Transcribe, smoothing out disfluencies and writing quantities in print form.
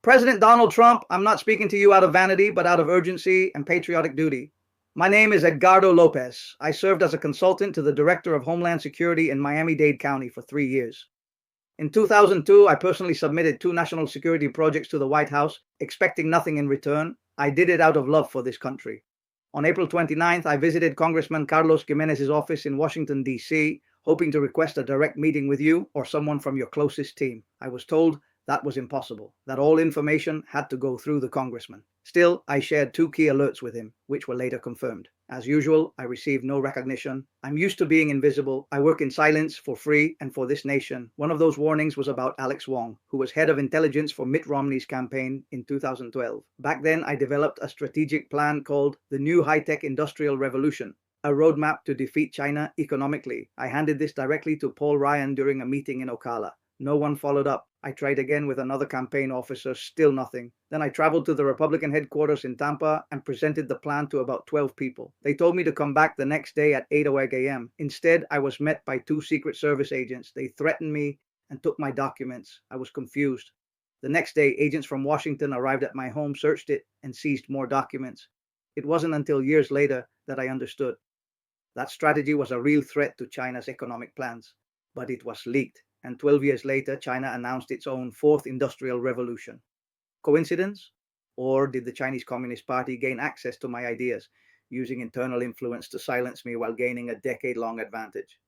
President Donald Trump, I'm not speaking to you out of vanity, but out of urgency and patriotic duty. My name is Edgardo Lopez. I served as a consultant to the Director of Homeland Security in Miami-Dade County for 3 years. In 2002, I personally submitted 2 national security projects to the White House, expecting nothing in return. I did it out of love for this country. On April 29th, I visited Congressman Carlos Gimenez's office in Washington, D.C., hoping to request a direct meeting with you or someone from your closest team. I was told that was impossible, that all information had to go through the congressman. Still, I shared 2 key alerts with him, which were later confirmed. As usual, I received no recognition. I'm used to being invisible. I work in silence for free and for this nation. One of those warnings was about Alex Wong, who was head of intelligence for Mitt Romney's campaign in 2012. Back then, I developed a strategic plan called the New High-Tech Industrial Revolution, a roadmap to defeat China economically. I handed this directly to Paul Ryan during a meeting in Ocala. No one followed up. I tried again with another campaign officer, still nothing. Then I traveled to the Republican headquarters in Tampa and presented the plan to about 12 people. They told me to come back the next day at 8:00 a.m. Instead, I was met by 2 Secret Service agents. They threatened me and took my documents. I was confused. The next day, agents from Washington arrived at my home, searched it, and seized more documents. It wasn't until years later that I understood. That strategy was a real threat to China's economic plans, but it was leaked. And 12 years later, China announced its own 4th industrial revolution. Coincidence? Or did the Chinese Communist Party gain access to my ideas, using internal influence to silence me while gaining a decade-long advantage?